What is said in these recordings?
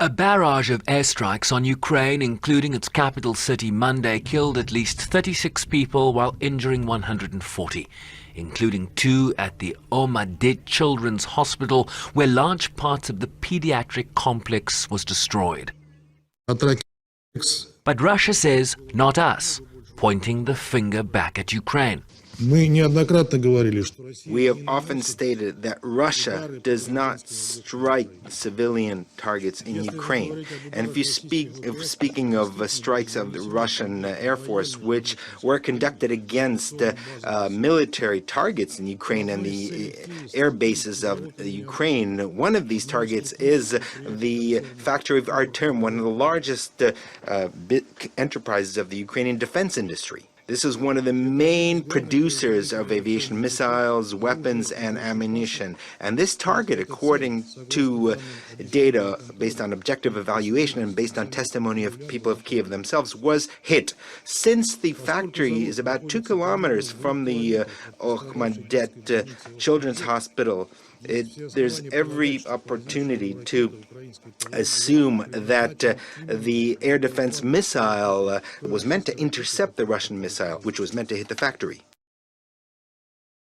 A barrage of airstrikes on Ukraine, including its capital city, Monday killed at least 36 people while injuring 140, including 2 at the Ohmatdyt Children's Hospital, where large parts of the pediatric complex was destroyed. But Russia says, not us, pointing the finger back at Ukraine. We have often stated that Russia does not strike civilian targets in Ukraine. And speaking of strikes of the Russian Air Force, which were conducted against military targets in Ukraine and the air bases of Ukraine, one of these targets is the factory of Artem, one of the largest enterprises of the Ukrainian defense industry. This is one of the main producers of aviation missiles, weapons, and ammunition. And this target, according to data based on objective evaluation and based on testimony of people of Kyiv themselves, was hit. Since the factory is about 2 kilometers from the Ohmatdyt Children's Hospital, there's every opportunity to assume that the air defense missile was meant to intercept the Russian missile, which was meant to hit the factory.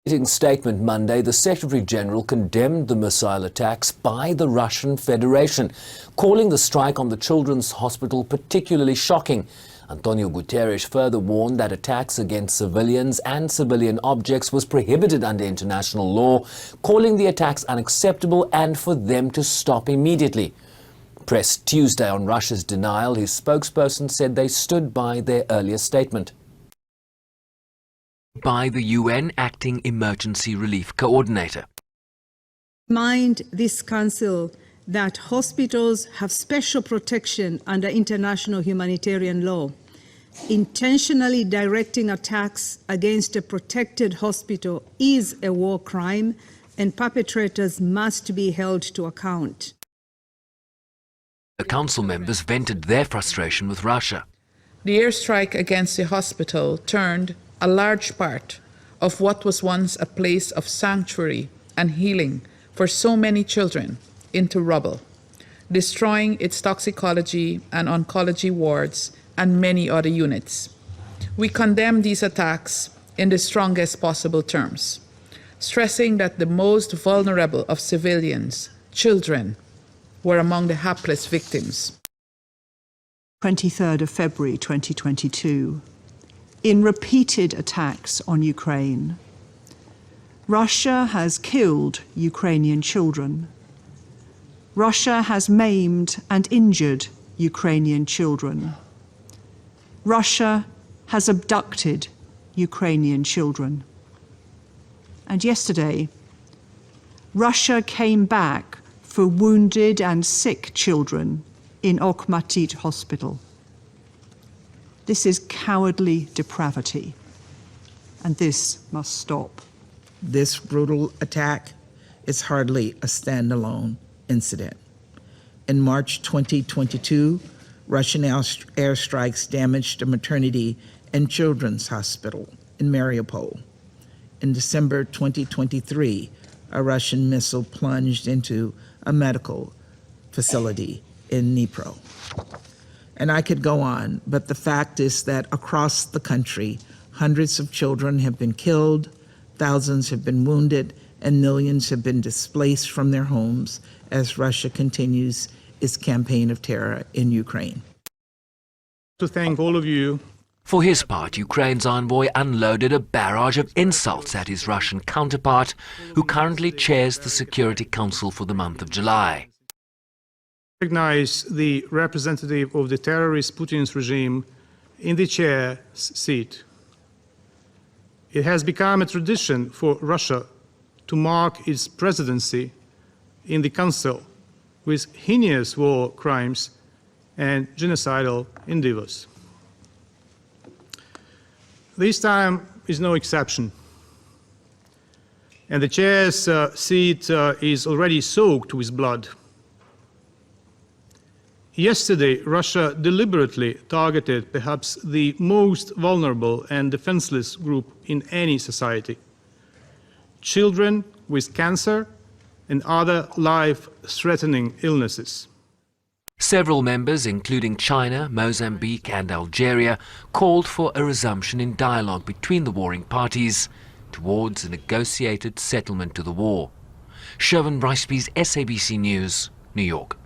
In a statement Monday, the Secretary-General condemned the missile attacks by the Russian Federation, calling the strike on the children's hospital particularly shocking. Antonio Guterres further warned that attacks against civilians and civilian objects was prohibited under international law, calling the attacks unacceptable and for them to stop immediately. Pressed Tuesday on Russia's denial, his spokesperson said they stood by their earlier statement. By the UN Acting Emergency Relief Coordinator. Remind this Council that hospitals have special protection under international humanitarian law. Intentionally directing attacks against a protected hospital is a war crime, and perpetrators must be held to account. The council members vented their frustration with Russia. The airstrike against the hospital turned a large part of what was once a place of sanctuary and healing for so many children into rubble, destroying its toxicology and oncology wards and many other units. We condemn these attacks in the strongest possible terms, stressing that the most vulnerable of civilians, children, were among the hapless victims. 23rd of February 2022. In repeated attacks on Ukraine, Russia has killed Ukrainian children. Russia has maimed and injured Ukrainian children. Russia has abducted Ukrainian children. And yesterday, Russia came back for wounded and sick children in Ohmatdyt Hospital. This is cowardly depravity, and this must stop. This brutal attack is hardly a standalone incident. In March 2022, Russian airstrikes damaged a maternity and children's hospital in Mariupol. In December 2023, a Russian missile plunged into a medical facility in Dnipro. And I could go on, but the fact is that across the country, hundreds of children have been killed, thousands have been wounded, and millions have been displaced from their homes as Russia continues its campaign of terror in Ukraine. To thank all of you. For his part, Ukraine's envoy unloaded a barrage of insults at his Russian counterpart, who currently chairs the Security Council for the month of July. Recognize the representative of the terrorist Putin's regime in the chair seat. It has become a tradition for Russia to mark its presidency in the Council with heinous war crimes and genocidal endeavors. This time is no exception, and the chair's seat is already soaked with blood. Yesterday, Russia deliberately targeted perhaps the most vulnerable and defenseless group in any society: children with cancer and other life-threatening illnesses. Several members, including China, Mozambique and Algeria, called for a resumption in dialogue between the warring parties towards a negotiated settlement to the war. Shervin Ricebees, SABC News, New York.